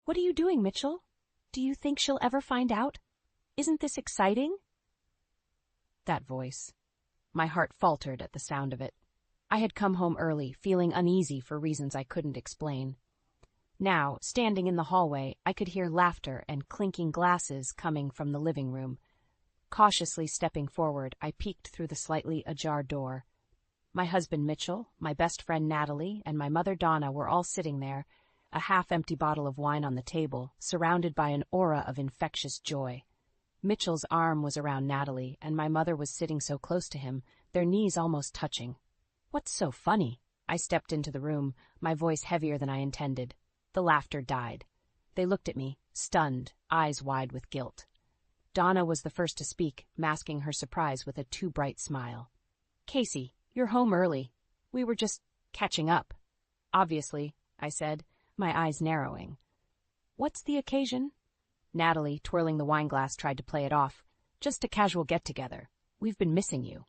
What are you doing, Mitchell? Do you think she'll ever find out? Isn't this exciting? That voice. My heart faltered at the sound of it. I had come home early, feeling uneasy for reasons I couldn't explain. Now, standing in the hallway, I could hear laughter and clinking glasses coming from the living room. Cautiously stepping forward, I peeked through the slightly ajar door. My husband Mitchell, my best friend Natalie, and my mother Donna were all sitting there, a half-empty bottle of wine on the table, surrounded by an aura of infectious joy. Mitchell's arm was around Natalie, and my mother was sitting so close to him, their knees almost touching. What's so funny? I stepped into the room, my voice heavier than I intended. The laughter died. They looked at me, stunned, eyes wide with guilt. Donna was the first to speak, masking her surprise with a too bright smile. "Casey, you're home early. We were just catching up." "Obviously," I said, my eyes narrowing. "What's the occasion?" Natalie, twirling the wineglass, tried to play it off. "Just a casual get-together. We've been missing you."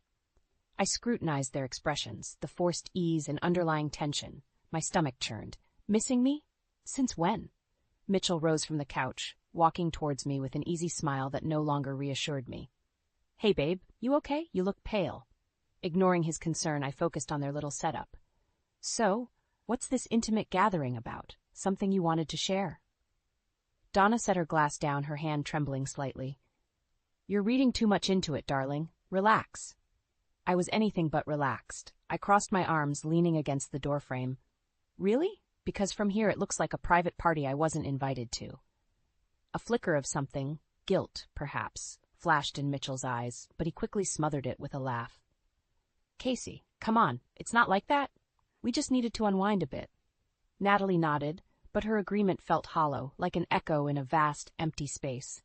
I scrutinized their expressions, the forced ease and underlying tension. My stomach churned. Missing me? Since when? Mitchell rose from the couch, walking towards me with an easy smile that no longer reassured me. "Hey, babe, you okay? You look pale." Ignoring his concern, I focused on their little setup. "So, what's this intimate gathering about? Something you wanted to share?" Donna set her glass down, her hand trembling slightly. "You're reading too much into it, darling. Relax." I was anything but relaxed. I crossed my arms, leaning against the doorframe. "Really? Because from here it looks like a private party I wasn't invited to." A flicker of something, guilt, perhaps, flashed in Mitchell's eyes, but he quickly smothered it with a laugh. "Casey, come on, it's not like that. We just needed to unwind a bit." Natalie nodded, but her agreement felt hollow, like an echo in a vast, empty space.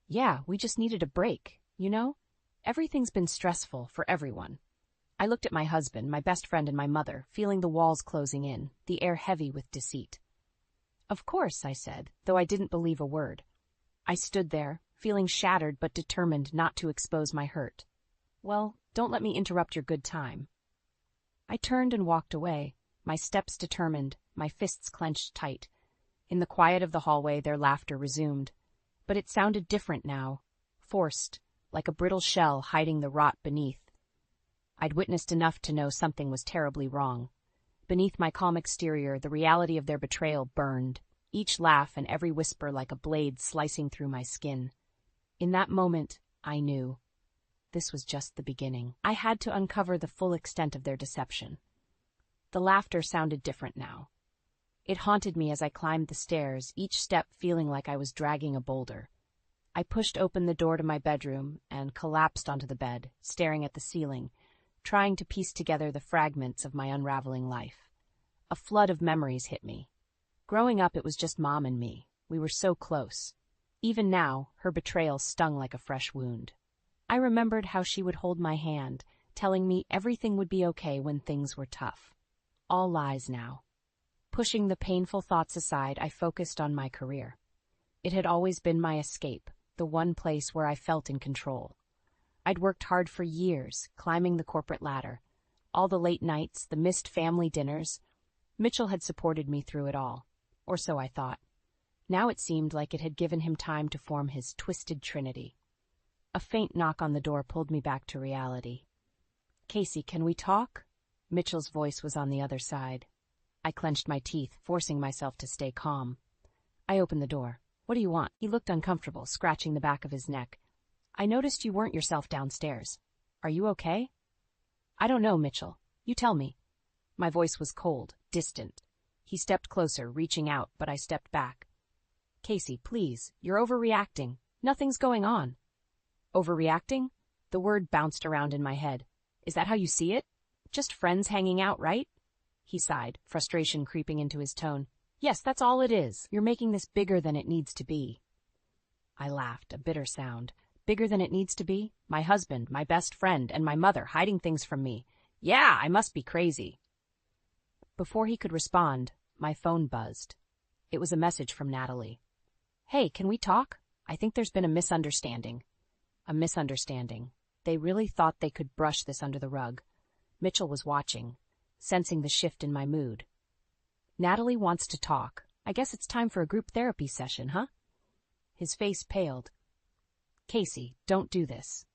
"Yeah, we just needed a break, you know? Everything's been stressful for everyone." I looked at my husband, my best friend, and my mother, feeling the walls closing in, the air heavy with deceit. "Of course," I said, though I didn't believe a word. I stood there, feeling shattered but determined not to expose my hurt. "Well, don't let me interrupt your good time." I turned and walked away, my steps determined, my fists clenched tight. In the quiet of the hallway, their laughter resumed. But it sounded different now, forced, like a brittle shell hiding the rot beneath. I'd witnessed enough to know something was terribly wrong. Beneath my calm exterior, the reality of their betrayal burned, each laugh and every whisper like a blade slicing through my skin. In that moment, I knew. This was just the beginning. I had to uncover the full extent of their deception. The laughter sounded different now. It haunted me as I climbed the stairs, each step feeling like I was dragging a boulder. I pushed open the door to my bedroom and collapsed onto the bed, staring at the ceiling, trying to piece together the fragments of my unraveling life. A flood of memories hit me. Growing up, it was just Mom and me. We were so close. Even now, her betrayal stung like a fresh wound. I remembered how she would hold my hand, telling me everything would be okay when things were tough. All lies now. Pushing the painful thoughts aside, I focused on my career. It had always been my escape, the one place where I felt in control. I'd worked hard for years, climbing the corporate ladder. All the late nights, the missed family dinners. Mitchell had supported me through it all, or so I thought. Now it seemed like it had given him time to form his twisted trinity. A faint knock on the door pulled me back to reality. "Casey, can we talk?" Mitchell's voice was on the other side. I clenched my teeth, forcing myself to stay calm. I opened the door. "What do you want?" He looked uncomfortable, scratching the back of his neck. "I noticed you weren't yourself downstairs. Are you okay?" "I don't know, Mitchell. You tell me." My voice was cold, distant. He stepped closer, reaching out, but I stepped back. "Casey, please, you're overreacting. Nothing's going on." "Overreacting?" The word bounced around in my head. "Is that how you see it? Just friends hanging out, right?" He sighed, frustration creeping into his tone. "Yes, that's all it is. You're making this bigger than it needs to be." I laughed, a bitter sound. Bigger than it needs to be? My husband, my best friend, and my mother hiding things from me. Yeah, I must be crazy. Before he could respond, my phone buzzed. It was a message from Natalie. "Hey, can we talk? I think there's been a misunderstanding." A misunderstanding. They really thought they could brush this under the rug. Mitchell was watching, sensing the shift in my mood. "Natalie wants to talk. I guess it's time for a group therapy session, huh? His face paled. Casey, don't do this.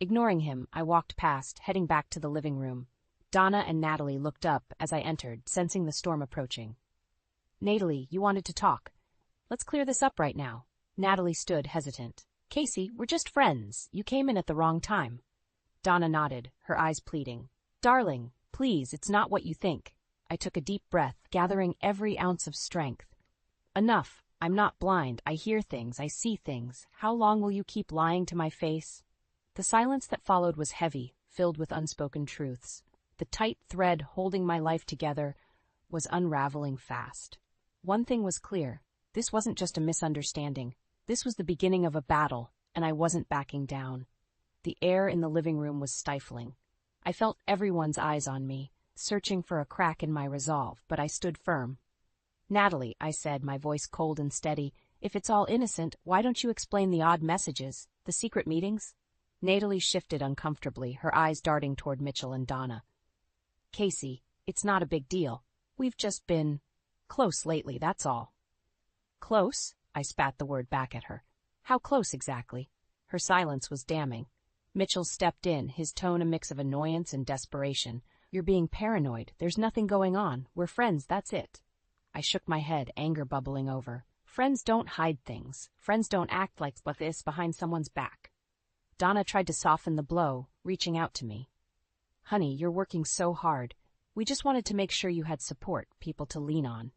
Ignoring him, I walked past, heading back to the living room. Donna and Natalie looked up as I entered, sensing the storm approaching. Natalie, you wanted to talk. Let's clear this up right now. Natalie stood hesitant. Casey, we're just friends. You came in at the wrong time. Donna nodded, her eyes pleading. Darling, please, it's not what you think. I took a deep breath, gathering every ounce of strength. Enough. I'm not blind. I hear things. I see things. How long will you keep lying to my face? The silence that followed was heavy, filled with unspoken truths. The tight thread holding my life together was unraveling fast. One thing was clear. This wasn't just a misunderstanding. This was the beginning of a battle, and I wasn't backing down. The air in the living room was stifling. I felt everyone's eyes on me, searching for a crack in my resolve, but I stood firm. Natalie, I said, my voice cold and steady, if it's all innocent, why don't you explain the odd messages, the secret meetings? Natalie shifted uncomfortably, her eyes darting toward Mitchell and Donna. Casey, it's not a big deal. We've just been close lately, that's all. Close? I spat the word back at her. How close exactly? Her silence was damning. Mitchell stepped in, his tone a mix of annoyance and desperation. You're being paranoid. There's nothing going on. We're friends, that's it. I shook my head, anger bubbling over. Friends don't hide things. Friends don't act like this behind someone's back. Donna tried to soften the blow, reaching out to me. Honey, you're working so hard. We just wanted to make sure you had support, people to lean on.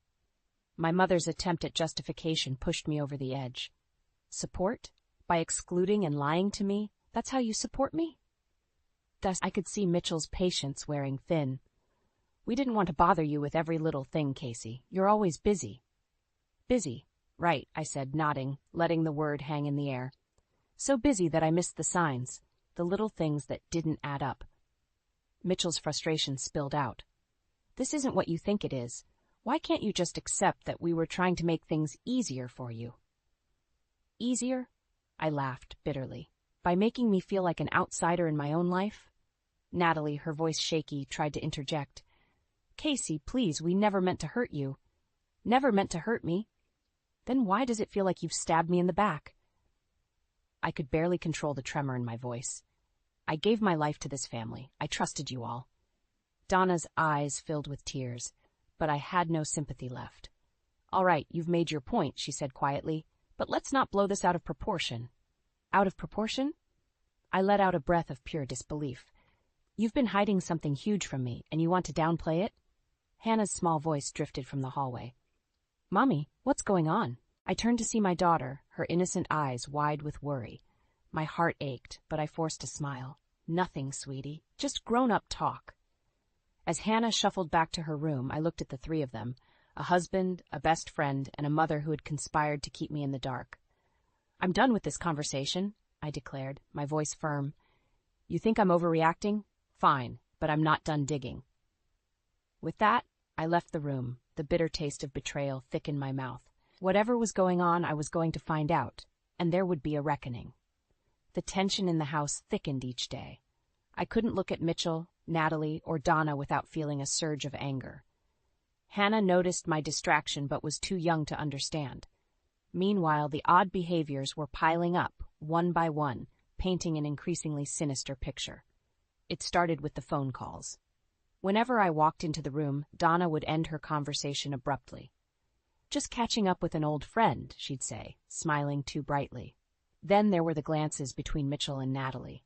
My mother's attempt at justification pushed me over the edge. Support? By excluding and lying to me? That's how you support me? Thus, I could see Mitchell's patience wearing thin. We didn't want to bother you with every little thing, Casey. You're always busy. Busy. Right, I said, nodding, letting the word hang in the air. So busy that I missed the signs, the little things that didn't add up. Mitchell's frustration spilled out. This isn't what you think it is. Why can't you just accept that we were trying to make things easier for you? Easier? I laughed bitterly. By making me feel like an outsider in my own life? Natalie, her voice shaky, tried to interject. Casey, please, we never meant to hurt you. Never meant to hurt me. Then why does it feel like you've stabbed me in the back? I could barely control the tremor in my voice. I gave my life to this family. I trusted you all. Donna's eyes filled with tears, but I had no sympathy left. All right, you've made your point, she said quietly, but let's not blow this out of proportion. Out of proportion? I let out a breath of pure disbelief. You've been hiding something huge from me, and you want to downplay it? Hannah's small voice drifted from the hallway. Mommy, what's going on? I turned to see my daughter, her innocent eyes wide with worry. My heart ached, but I forced a smile. Nothing, sweetie. Just grown-up talk. As Hannah shuffled back to her room, I looked at the three of them, a husband, a best friend, and a mother who had conspired to keep me in the dark. I'm done with this conversation, I declared, my voice firm. You think I'm overreacting? Fine, but I'm not done digging. With that, I left the room, the bitter taste of betrayal thick in my mouth. Whatever was going on, I was going to find out, and there would be a reckoning. The tension in the house thickened each day. I couldn't look at Mitchell, Natalie, or Donna without feeling a surge of anger. Hannah noticed my distraction but was too young to understand. Meanwhile, the odd behaviors were piling up, one by one, painting an increasingly sinister picture. It started with the phone calls. Whenever I walked into the room, Donna would end her conversation abruptly. Just catching up with an old friend, she'd say, smiling too brightly. Then there were the glances between Mitchell and Natalie.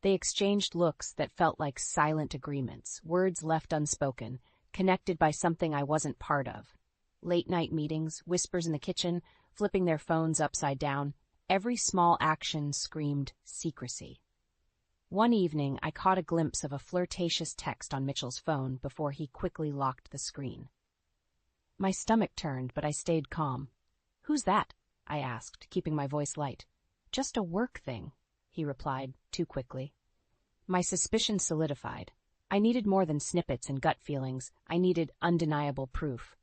They exchanged looks that felt like silent agreements, words left unspoken, connected by something I wasn't part of. Late-night meetings, whispers in the kitchen, flipping their phones upside down, every small action screamed secrecy. One evening, I caught a glimpse of a flirtatious text on Mitchell's phone before he quickly locked the screen. My stomach turned, but I stayed calm. Who's that? I asked, keeping my voice light. Just a work thing, he replied, too quickly. My suspicion solidified. I needed more than snippets and gut feelings. I needed undeniable proof.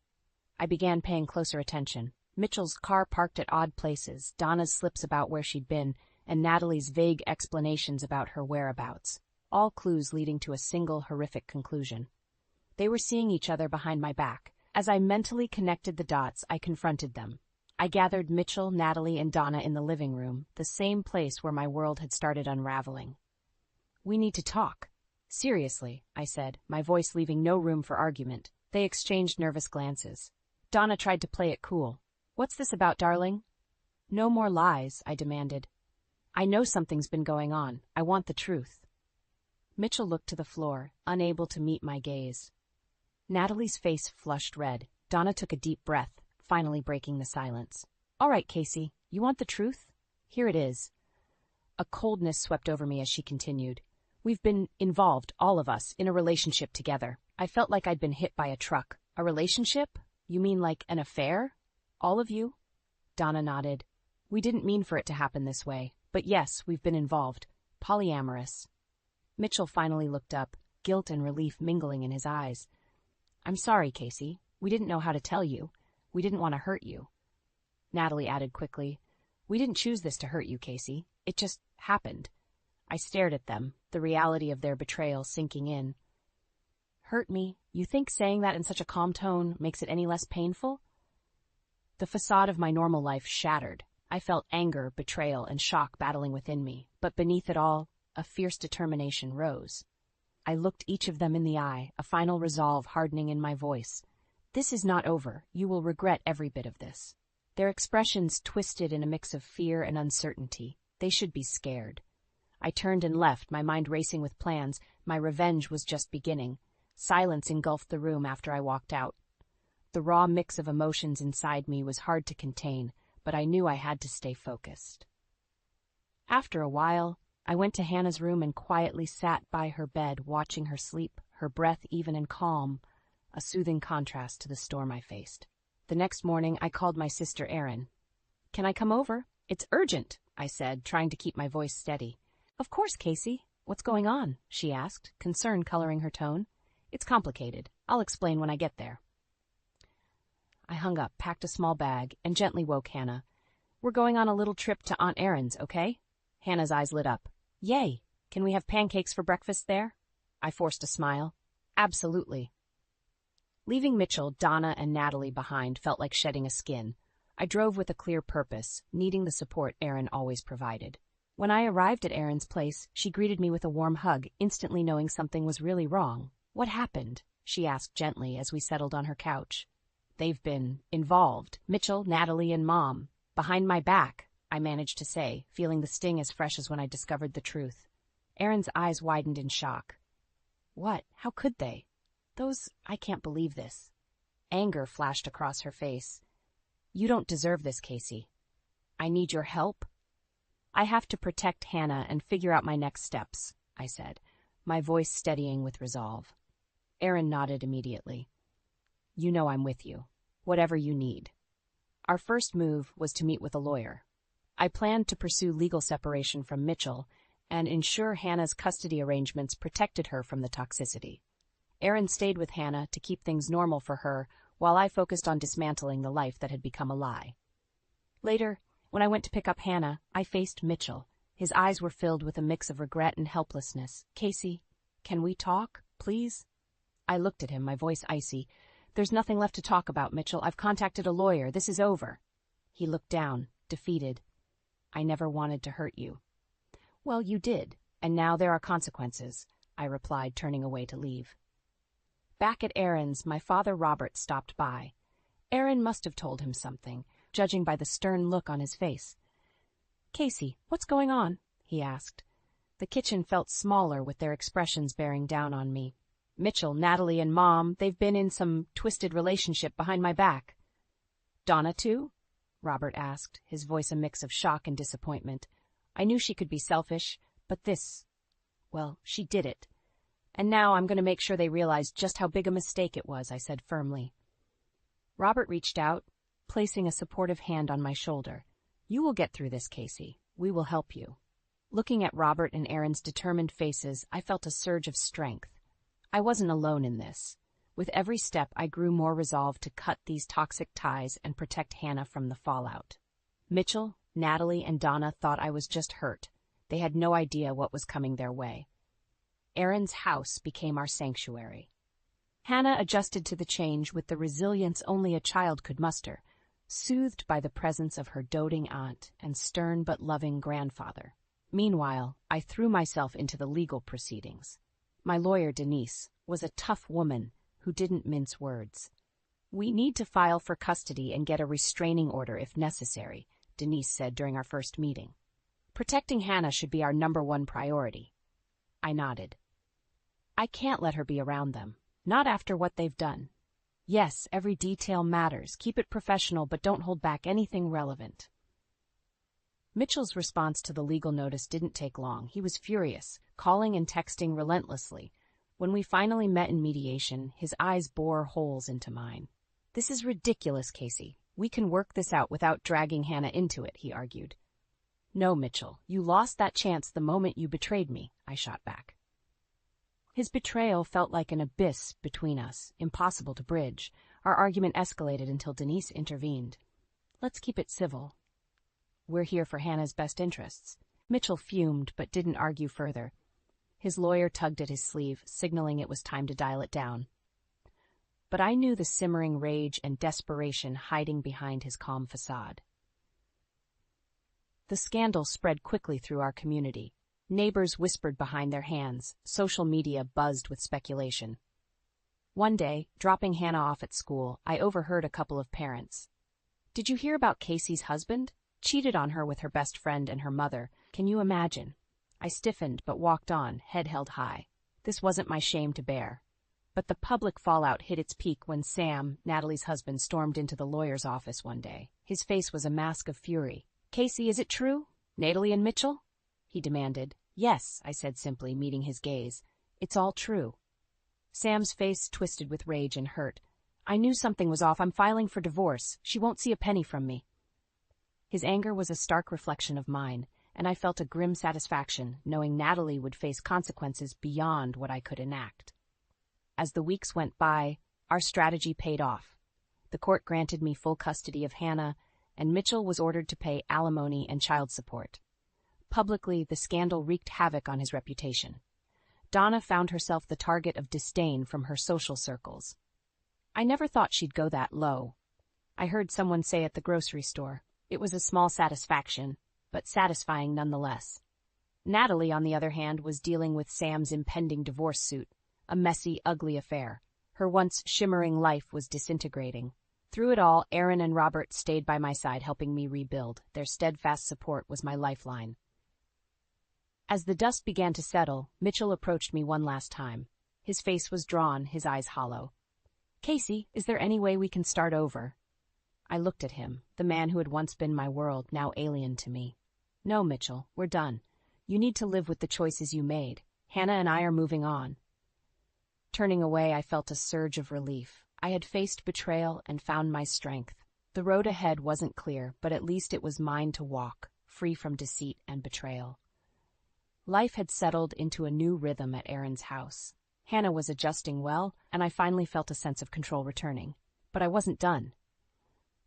I began paying closer attention. Mitchell's car parked at odd places, Donna's slips about where she'd been, and Natalie's vague explanations about her whereabouts, all clues leading to a single horrific conclusion. They were seeing each other behind my back, As I mentally connected the dots, I confronted them. I gathered Mitchell, Natalie, and Donna in the living room, the same place where my world had started unraveling. "We need to talk." "Seriously," I said, my voice leaving no room for argument. They exchanged nervous glances. Donna tried to play it cool. "What's this about, darling?" "No more lies," I demanded. "I know something's been going on. I want the truth." Mitchell looked to the floor, unable to meet my gaze. Natalie's face flushed red. Donna took a deep breath, finally breaking the silence. "All right, Casey, you want the truth? Here it is." A coldness swept over me as she continued. "We've been involved, all of us, in a relationship together. I felt like I'd been hit by a truck." "A relationship? You mean like an affair? All of you?" Donna nodded. "We didn't mean for it to happen this way, but yes, we've been involved. Polyamorous." Mitchell finally looked up, guilt and relief mingling in his eyes. "I'm sorry, Casey. We didn't know how to tell you. We didn't want to hurt you." Natalie added quickly, "We didn't choose this to hurt you, Casey. It just happened." I stared at them, the reality of their betrayal sinking in. "Hurt me? You think saying that in such a calm tone makes it any less painful?" The facade of my normal life shattered. I felt anger, betrayal, and shock battling within me, but beneath it all, a fierce determination rose. I looked each of them in the eye, a final resolve hardening in my voice. "This is not over. You will regret every bit of this." Their expressions twisted in a mix of fear and uncertainty. They should be scared. I turned and left, my mind racing with plans. My revenge was just beginning. Silence engulfed the room after I walked out. The raw mix of emotions inside me was hard to contain, but I knew I had to stay focused. After a while, I went to Hannah's room and quietly sat by her bed, watching her sleep, her breath even and calm, a soothing contrast to the storm I faced. The next morning, I called my sister Erin. "Can I come over? It's urgent," I said, trying to keep my voice steady. "Of course, Casey. What's going on?" she asked, concern coloring her tone. "It's complicated. I'll explain when I get there." I hung up, packed a small bag, and gently woke Hannah. "We're going on a little trip to Aunt Erin's, okay?" Hannah's eyes lit up. "Yay! Can we have pancakes for breakfast there?" I forced a smile. "Absolutely." Leaving Mitchell, Donna, and Natalie behind felt like shedding a skin. I drove with a clear purpose, needing the support Erin always provided. When I arrived at Erin's place, she greeted me with a warm hug, instantly knowing something was really wrong. "What happened?" she asked gently as we settled on her couch. "They've been involved. Mitchell, Natalie, and Mom. Behind my back," I managed to say, feeling the sting as fresh as when I discovered the truth. Erin's eyes widened in shock. "What? How could they? I can't believe this." Anger flashed across her face. "You don't deserve this, Casey. I need your help." "I have to protect Hannah and figure out my next steps," I said, my voice steadying with resolve. Erin nodded immediately. "You know I'm with you. Whatever you need." Our first move was to meet with a lawyer. I planned to pursue legal separation from Mitchell and ensure Hannah's custody arrangements protected her from the toxicity. Erin stayed with Hannah to keep things normal for her while I focused on dismantling the life that had become a lie. Later, when I went to pick up Hannah, I faced Mitchell. His eyes were filled with a mix of regret and helplessness. "Casey, can we talk, please?" I looked at him, my voice icy. "There's nothing left to talk about, Mitchell. I've contacted a lawyer. This is over." He looked down, defeated. "I never wanted to hurt you." "Well, you did, and now there are consequences," I replied, turning away to leave. Back at Erin's, my father Robert stopped by. Erin must have told him something, judging by the stern look on his face. "Casey, what's going on?" he asked. The kitchen felt smaller with their expressions bearing down on me. "Mitchell, Natalie, and Mom, they've been in some twisted relationship behind my back." "Donna, too?" Robert asked, his voice a mix of shock and disappointment. I knew she could be selfish, but she did it. "And now I'm going to make sure they realize just how big a mistake it was," I said firmly. Robert reached out, placing a supportive hand on my shoulder. "You will get through this, Casey. We will help you." Looking at Robert and Erin's determined faces, I felt a surge of strength. I wasn't alone in this. With every step, I grew more resolved to cut these toxic ties and protect Hannah from the fallout. Mitchell, Natalie, and Donna thought I was just hurt. They had no idea what was coming their way. Erin's house became our sanctuary. Hannah adjusted to the change with the resilience only a child could muster, soothed by the presence of her doting aunt and stern but loving grandfather. Meanwhile, I threw myself into the legal proceedings. My lawyer, Denise, was a tough woman who didn't mince words. "We need to file for custody and get a restraining order if necessary," Denise said during our first meeting. "Protecting Hannah should be our #1 priority." I nodded. "I can't let her be around them. Not after what they've done. Yes, every detail matters. Keep it professional, but don't hold back anything relevant." Mitchell's response to the legal notice didn't take long. He was furious, calling and texting relentlessly. When we finally met in mediation, his eyes bore holes into mine. "This is ridiculous, Casey. We can work this out without dragging Hannah into it," he argued. "No, Mitchell, you lost that chance the moment you betrayed me," I shot back. His betrayal felt like an abyss between us, impossible to bridge. Our argument escalated until Denise intervened. "Let's keep it civil. We're here for Hannah's best interests." Mitchell fumed but didn't argue further. His lawyer tugged at his sleeve, signaling it was time to dial it down. But I knew the simmering rage and desperation hiding behind his calm facade. The scandal spread quickly through our community. Neighbors whispered behind their hands. Social media buzzed with speculation. One day, dropping Hannah off at school, I overheard a couple of parents. "Did you hear about Casey's husband? Cheated on her with her best friend and her mother. Can you imagine?" I stiffened but walked on, head held high. This wasn't my shame to bear. But the public fallout hit its peak when Sam, Natalie's husband, stormed into the lawyer's office one day. His face was a mask of fury. "Casey, is it true? Natalie and Mitchell?" he demanded. "Yes," I said simply, meeting his gaze. "It's all true." Sam's face twisted with rage and hurt. "I knew something was off. I'm filing for divorce. She won't see a penny from me." His anger was a stark reflection of mine, and I felt a grim satisfaction knowing Natalie would face consequences beyond what I could enact. As the weeks went by, our strategy paid off. The court granted me full custody of Hannah, and Mitchell was ordered to pay alimony and child support. Publicly, the scandal wreaked havoc on his reputation. Donna found herself the target of disdain from her social circles. I never thought she'd go that low. I heard someone say at the grocery store, it was a small satisfaction, but satisfying nonetheless. Natalie, on the other hand, was dealing with Sam's impending divorce suit, a messy, ugly affair. Her once shimmering life was disintegrating. Through it all, Aaron and Robert stayed by my side, helping me rebuild. Their steadfast support was my lifeline. As the dust began to settle, Mitchell approached me one last time. His face was drawn, his eyes hollow. "Casey, is there any way we can start over?" I looked at him, the man who had once been my world, now alien to me. "No, Mitchell, we're done. You need to live with the choices you made. Hannah and I are moving on." Turning away, I felt a surge of relief. I had faced betrayal and found my strength. The road ahead wasn't clear, but at least it was mine to walk, free from deceit and betrayal. Life had settled into a new rhythm at Aaron's house. Hannah was adjusting well, and I finally felt a sense of control returning. But I wasn't done.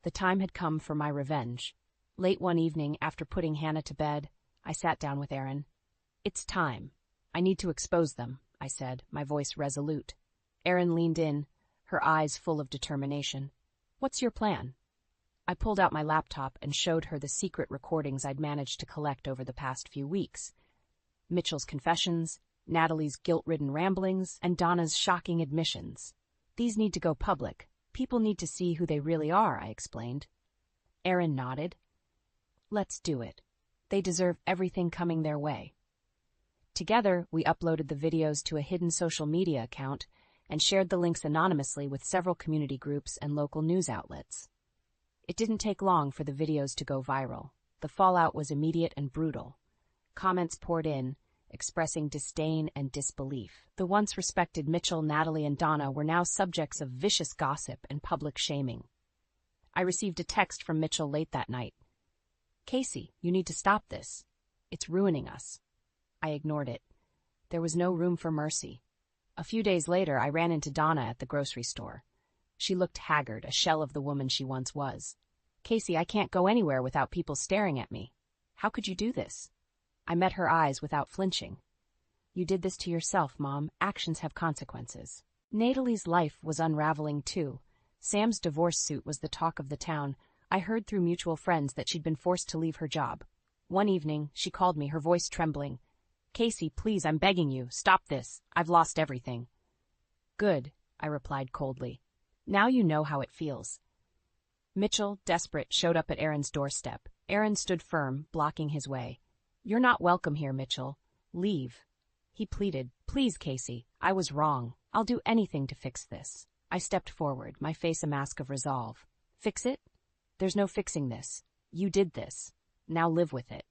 The time had come for my revenge. Late one evening, after putting Hannah to bed, I sat down with Aaron. "It's time. I need to expose them," I said, my voice resolute. Aaron leaned in, her eyes full of determination. "What's your plan?" I pulled out my laptop and showed her the secret recordings I'd managed to collect over the past few weeks. Mitchell's confessions, Natalie's guilt-ridden ramblings, and Donna's shocking admissions. "These need to go public. People need to see who they really are," I explained. Aaron nodded. "Let's do it. They deserve everything coming their way." Together, we uploaded the videos to a hidden social media account and shared the links anonymously with several community groups and local news outlets. It didn't take long for the videos to go viral. The fallout was immediate and brutal. Comments poured in, expressing disdain and disbelief. The once respected Mitchell, Natalie, and Donna were now subjects of vicious gossip and public shaming. I received a text from Mitchell late that night. "Casey, you need to stop this. It's ruining us." I ignored it. There was no room for mercy. A few days later, I ran into Donna at the grocery store. She looked haggard, a shell of the woman she once was. "Casey, I can't go anywhere without people staring at me. How could you do this?" I met her eyes without flinching. "You did this to yourself, Mom. Actions have consequences." Natalie's life was unraveling too. Sam's divorce suit was the talk of the town. I heard through mutual friends that she'd been forced to leave her job. One evening, she called me, her voice trembling. "Casey, please, I'm begging you, stop this. I've lost everything." "Good," I replied coldly. "Now you know how it feels." Mitchell, desperate, showed up at Aaron's doorstep. Aaron stood firm, blocking his way. "You're not welcome here, Mitchell. Leave." He pleaded, "Please, Casey, I was wrong. I'll do anything to fix this." I stepped forward, my face a mask of resolve. "Fix it? There's no fixing this. You did this. Now live with it."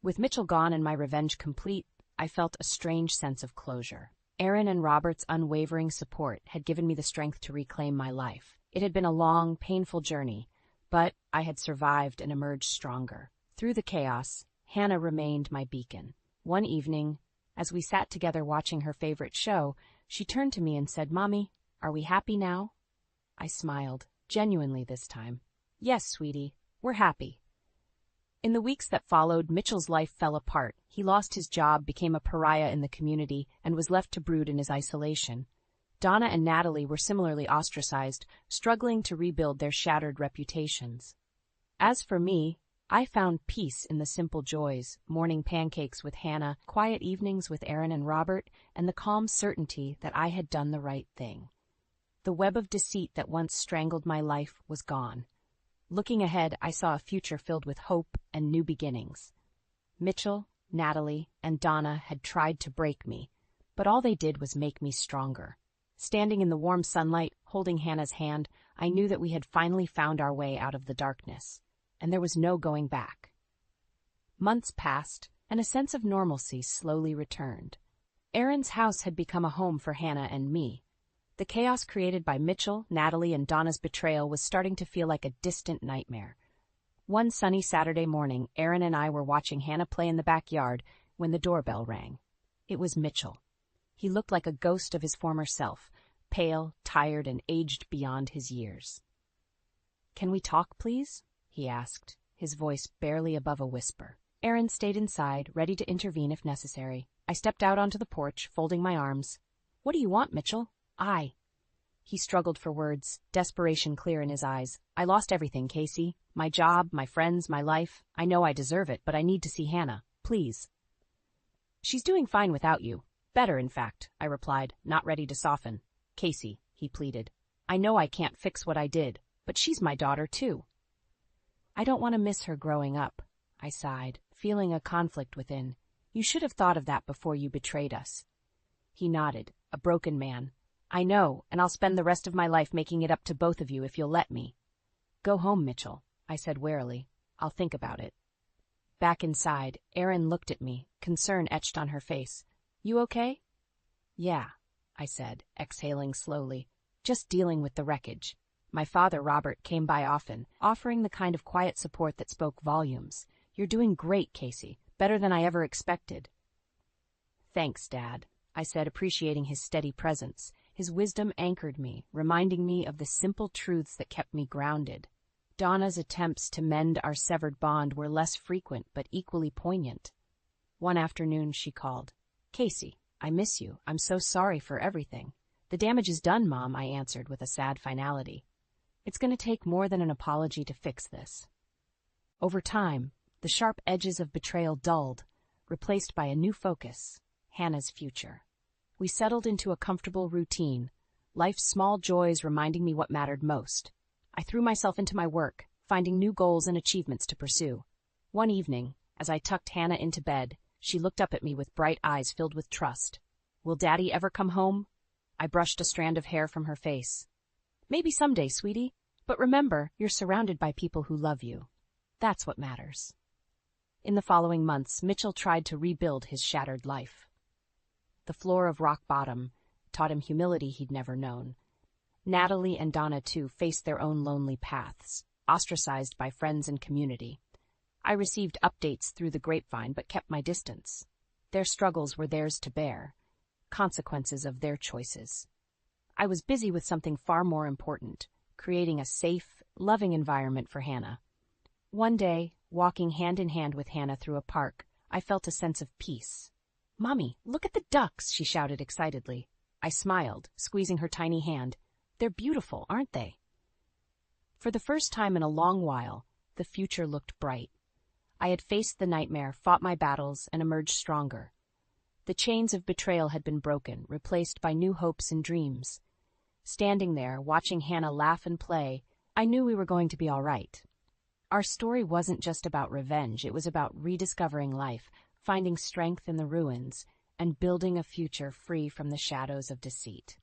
With Mitchell gone and my revenge complete, I felt a strange sense of closure. Aaron and Robert's unwavering support had given me the strength to reclaim my life. It had been a long, painful journey, but I had survived and emerged stronger. Through the chaos, Hannah remained my beacon. One evening, as we sat together watching her favorite show, she turned to me and said, "Mommy, are we happy now?" I smiled, genuinely this time. "Yes, sweetie, we're happy." In the weeks that followed, Mitchell's life fell apart. He lost his job, became a pariah in the community, and was left to brood in his isolation. Donna and Natalie were similarly ostracized, struggling to rebuild their shattered reputations. As for me, I found peace in the simple joys, morning pancakes with Hannah, quiet evenings with Aaron and Robert, and the calm certainty that I had done the right thing. The web of deceit that once strangled my life was gone. Looking ahead, I saw a future filled with hope and new beginnings. Mitchell, Natalie, and Donna had tried to break me, but all they did was make me stronger. Standing in the warm sunlight, holding Hannah's hand, I knew that we had finally found our way out of the darkness, and there was no going back. Months passed, and a sense of normalcy slowly returned. Aaron's house had become a home for Hannah and me. The chaos created by Mitchell, Natalie, and Donna's betrayal was starting to feel like a distant nightmare. One sunny Saturday morning, Aaron and I were watching Hannah play in the backyard when the doorbell rang. It was Mitchell. He looked like a ghost of his former self, pale, tired, and aged beyond his years. "Can we talk, please?" he asked, his voice barely above a whisper. Aaron stayed inside, ready to intervene if necessary. I stepped out onto the porch, folding my arms. "What do you want, Mitchell?" He struggled for words, desperation clear in his eyes. "I lost everything, Casey. My job, my friends, my life. I know I deserve it, but I need to see Hannah. Please." "She's doing fine without you. Better, in fact," I replied, not ready to soften. "Casey," he pleaded, "I know I can't fix what I did, but she's my daughter, too." "I don't want to miss her growing up," I sighed, feeling a conflict within. "You should have thought of that before you betrayed us." He nodded, a broken man. "I know, and I'll spend the rest of my life making it up to both of you if you'll let me." "Go home, Mitchell," I said warily. "I'll think about it." Back inside, Aaron looked at me, concern etched on her face. "You okay?" "Yeah," I said, exhaling slowly. "Just dealing with the wreckage." My father, Robert, came by often, offering the kind of quiet support that spoke volumes. "You're doing great, Casey. Better than I ever expected." "Thanks, Dad," I said, appreciating his steady presence. His wisdom anchored me, reminding me of the simple truths that kept me grounded. Donna's attempts to mend our severed bond were less frequent but equally poignant. One afternoon she called. "Casey, I miss you. I'm so sorry for everything." "The damage is done, Mom," I answered with a sad finality. "It's going to take more than an apology to fix this." Over time, the sharp edges of betrayal dulled, replaced by a new focus, Hannah's future. We settled into a comfortable routine, life's small joys reminding me what mattered most. I threw myself into my work, finding new goals and achievements to pursue. One evening, as I tucked Hannah into bed, she looked up at me with bright eyes filled with trust. "Will Daddy ever come home?" I brushed a strand of hair from her face. "Maybe someday, sweetie. But remember, you're surrounded by people who love you. That's what matters." In the following months, Mitchell tried to rebuild his shattered life. The floor of rock bottom taught him humility he'd never known. Natalie and Donna, too, faced their own lonely paths, ostracized by friends and community. I received updates through the grapevine but kept my distance. Their struggles were theirs to bear, consequences of their choices. I was busy with something far more important, creating a safe, loving environment for Hannah. One day, walking hand in hand with Hannah through a park, I felt a sense of peace. "Mommy, look at the ducks," she shouted excitedly. I smiled, squeezing her tiny hand. They're beautiful, aren't they? For the first time in a long while, the future looked bright. I had faced the nightmare, fought my battles, and emerged stronger. The chains of betrayal had been broken, replaced by new hopes and dreams. Standing there, watching Hannah laugh and play, I knew we were going to be all right. Our story wasn't just about revenge, it was about rediscovering life, finding strength in the ruins, and building a future free from the shadows of deceit.